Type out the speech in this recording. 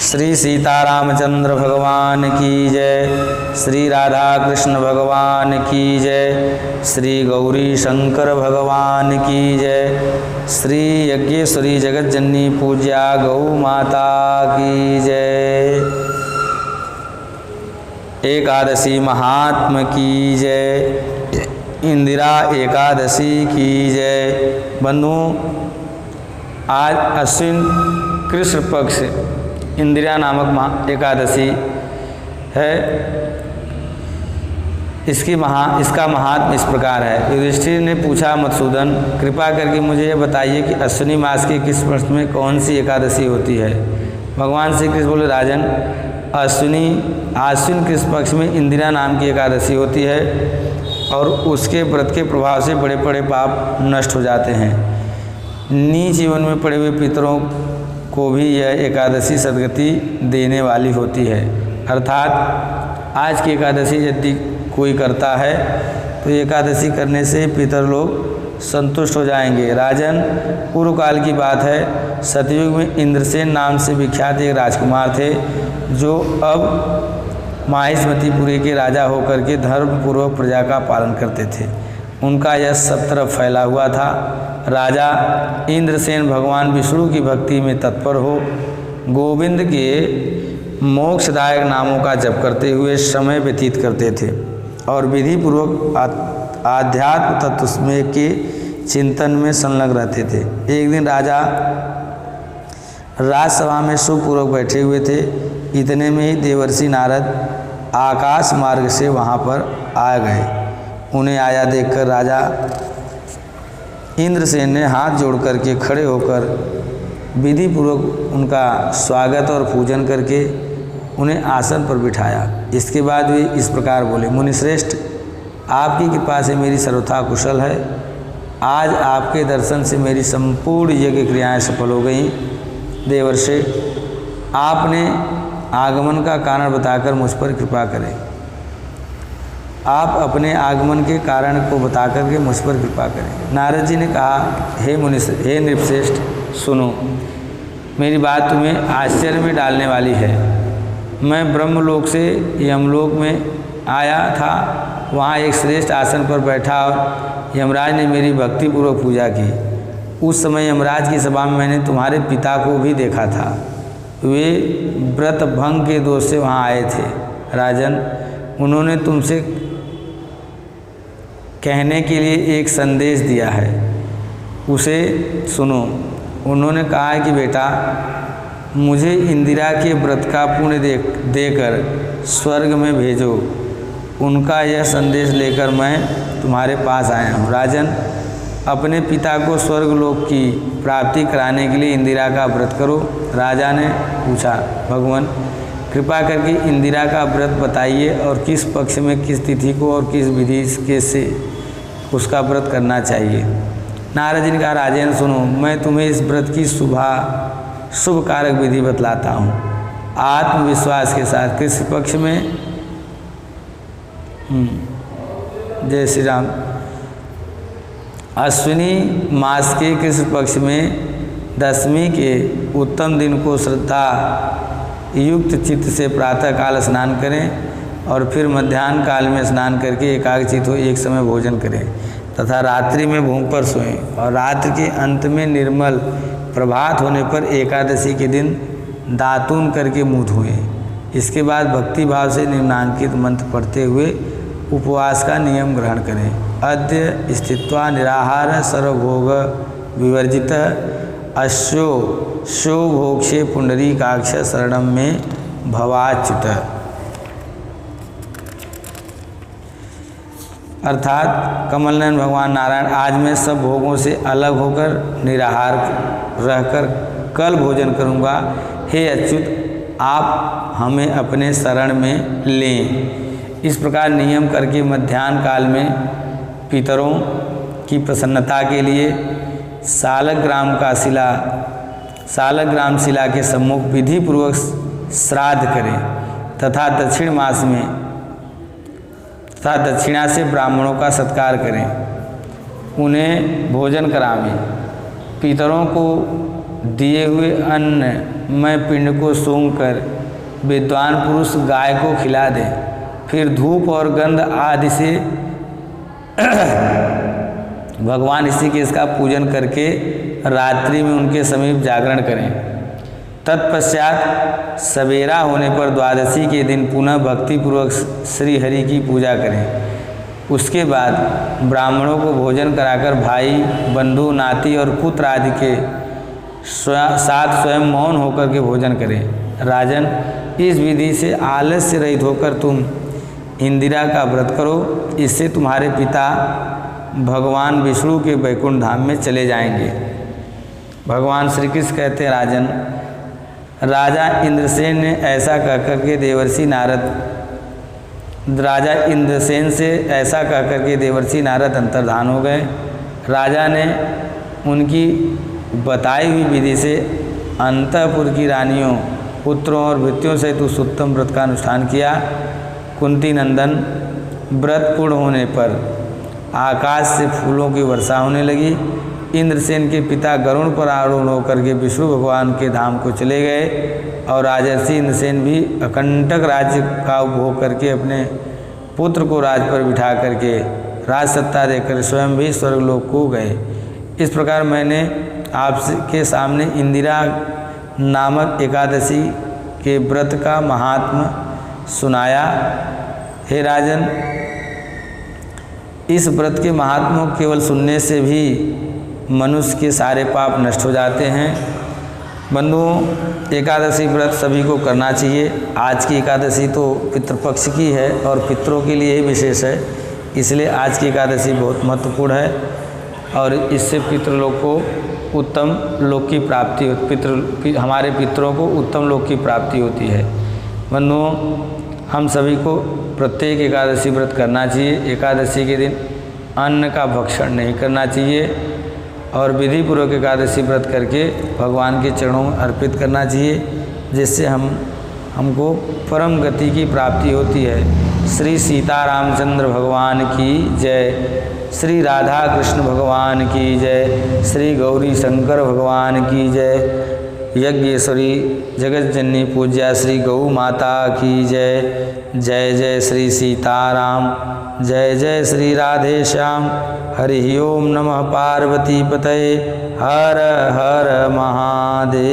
श्री सीतारामचंद्र भगवान की जय, श्री राधा कृष्ण भगवान की जय, श्री गौरी शंकर भगवान की जय, श्री यज्ञेश्वरी जगज्जननी पूज्या गौ माता की जय। एकादशी महात्म की जय, इंदिरा एकादशी की जय। बंधुओं, आज अश्विन कृष्ण पक्ष इंदिरा नामक एकादशी है। इसका महात्म इस प्रकार है। युधिष्ठिर ने पूछा, मधुसूदन कृपा करके मुझे यह बताइए कि अश्विनी मास के किस पक्ष में कौन सी एकादशी होती है। भगवान श्री कृष्ण बोले, राजन आश्विन कृष्ण पक्ष में इंदिरा नाम की एकादशी होती है और उसके व्रत के प्रभाव से बड़े बड़े पाप नष्ट हो जाते हैं। नीच जीवन में पड़े हुए पितरों को भी यह एकादशी सद्गति देने वाली होती है। अर्थात आज की एकादशी यदि कोई करता है तो एकादशी करने से पितर लोग संतुष्ट हो जाएंगे। राजन, पूर्व काल की बात है, सतयुग में इंद्रसेन नाम से विख्यात एक राजकुमार थे जो अब माहिष्मतीपुरी के राजा होकर के धर्मपूर्वक प्रजा का पालन करते थे। उनका यश सब तरफ फैला हुआ था। राजा इंद्रसेन भगवान विष्णु की भक्ति में तत्पर हो गोविंद के मोक्षदायक नामों का जप करते हुए समय व्यतीत करते थे और विधि पूर्वक आध्यात्म तत्व में के चिंतन में संलग्न रहते थे। एक दिन राजा राजसभा में सुखपूर्वक बैठे हुए थे। इतने में ही देवर्षि नारद आकाश मार्ग से वहाँ पर आ गए। उन्हें आया देखकर राजा इंद्रसेन ने हाथ जोड़ करके खड़े होकर विधि पूर्वक उनका स्वागत और पूजन करके उन्हें आसन पर बिठाया। इसके बाद वे इस प्रकार बोले, मुनिश्रेष्ठ, आपकी कृपा से मेरी सर्वथा कुशल है। आज आपके दर्शन से मेरी संपूर्ण यज्ञ क्रियाएं सफल हो गईं। देवर्षि, आपने आगमन का कारण बताकर मुझ पर कृपा करें। आप अपने आगमन के कारण को बता करके मुझ पर कृपा करें। नारद जी ने कहा, हे नृपश्रेष्ठ, सुनो, मेरी बात तुम्हें आश्चर्य में डालने वाली है। मैं ब्रह्मलोक से यमलोक में आया था। वहाँ एक श्रेष्ठ आसन पर बैठा और यमराज ने मेरी भक्तिपूर्वक पूजा की। उस समय यमराज की सभा में मैंने तुम्हारे पिता को भी देखा था। वे व्रत भंग के दोष से वहाँ आए थे। राजन, उन्होंने तुमसे कहने के लिए एक संदेश दिया है, उसे सुनो। उन्होंने कहा है कि बेटा, मुझे इंदिरा के व्रत का पुण्य देकर स्वर्ग में भेजो। उनका यह संदेश लेकर मैं तुम्हारे पास आया हूँ। राजन, अपने पिता को स्वर्गलोक की प्राप्ति कराने के लिए इंदिरा का व्रत करो। राजा ने पूछा, भगवान कृपा करके इंदिरा का व्रत बताइए और किस पक्ष में किस तिथि को और किस विधि के से उसका व्रत करना चाहिए। नारद जी ने कहा, राजेन सुनो, मैं तुम्हें इस व्रत की शुभ कारक विधि बतलाता हूँ। आत्मविश्वास के साथ कृष्ण पक्ष में जय श्री राम, अश्विनी मास के कृष्ण पक्ष में दशमी के उत्तम दिन को श्रद्धा युक्त चित्त से प्रातः काल स्नान करें और फिर मध्याह्न काल में स्नान करके एकाग्रचित्त हो एक समय भोजन करें तथा रात्रि में भूमि पर सोएं और रात्रि के अंत में निर्मल प्रभात होने पर एकादशी के दिन दातून करके मुँह धोएं। इसके बाद भक्ति भाव से निम्नांकित मंत्र पढ़ते हुए उपवास का नियम ग्रहण करें। अद्य स्थित्वा निराहार सर्वभोग विवर्जित अश्यो शो भोक्षे पुंडरीकाक्ष शरणम में भवाच्युत। अर्थात कमलनयन भगवान नारायण, आज मैं सब भोगों से अलग होकर निराहार रहकर कल भोजन करूंगा। हे अच्युत, आप हमें अपने शरण में लें। इस प्रकार नियम करके मध्याह्न काल में पितरों की प्रसन्नता के लिए सालग्राम शिला के सम्मुख विधि पूर्वक श्राद्ध करें तथा दक्षिणा से ब्राह्मणों का सत्कार करें, उन्हें भोजन करावें। पितरों को दिए हुए अन्न में पिंड को सूंघ कर विद्वान पुरुष गाय को खिला दे, फिर धूप और गंध आदि से भगवान ऋषिकेश का पूजन करके रात्रि में उनके समीप जागरण करें। तत्पश्चात सवेरा होने पर द्वादशी के दिन पुनः भक्तिपूर्वक श्री हरि की पूजा करें। उसके बाद ब्राह्मणों को भोजन कराकर भाई, बंधु, नाती और पुत्र आदि के साथ स्वयं मौन होकर के भोजन करें। राजन, इस विधि से आलस्य रहित होकर तुम इंदिरा का व्रत करो, इससे तुम्हारे पिता भगवान विष्णु के वैकुंठ धाम में चले जाएंगे। भगवान श्री कृष्ण कहते हैं, राजन, राजा इंद्रसेन ने ऐसा कहकर के देवर्षि नारद अंतर्धान हो गए। राजा ने उनकी बताई हुई विधि से अंतःपुर की रानियों, पुत्रों और भृत्यों से उस उत्तम व्रत का अनुष्ठान किया। कुंती नंदन, व्रत पूर्ण होने पर आकाश से फूलों की वर्षा होने लगी। इंद्रसेन के पिता गरुड़ पर आरूढ़ होकर के विष्णु भगवान के धाम को चले गए और राजर्षि इंद्रसेन भी अकंटक राज्य का उपभोग करके अपने पुत्र को राज पर बिठा करके राज सत्ता देकर स्वयं भी स्वर्गलोक को गए। इस प्रकार मैंने आपके सामने इंदिरा नामक एकादशी के व्रत का महात्म्य सुनाया। हे राजन, इस व्रत के महात्म्य को केवल सुनने से भी मनुष्य के सारे पाप नष्ट हो जाते हैं। बंधुओं, एकादशी व्रत सभी को करना चाहिए। आज की एकादशी तो पितृपक्ष की है और पितरों के लिए ही विशेष है, इसलिए आज की एकादशी बहुत महत्वपूर्ण है और इससे पितृलोक को उत्तम लोक की प्राप्ति हमारे पितरों को उत्तम लोक की प्राप्ति होती है। बंधुओं, हम सभी को प्रत्येक एकादशी व्रत करना चाहिए। एकादशी के दिन अन्न का भक्षण नहीं करना चाहिए और विधि पूर्वक एकादशी व्रत करके भगवान के चरणों में अर्पित करना चाहिए, जिससे हमको परम गति की प्राप्ति होती है। श्री सीतारामचंद्र भगवान की जय, श्री राधा कृष्ण भगवान की जय, श्री गौरी शंकर भगवान की जय। यज्ञेश्वरी जगत जननी पूज्या श्री गौ माता की जय। जय जय श्री सीताराम, जय जय श्री राधे श्याम। हरि ओम नमः पार्वती पतये, हर हर महादेव।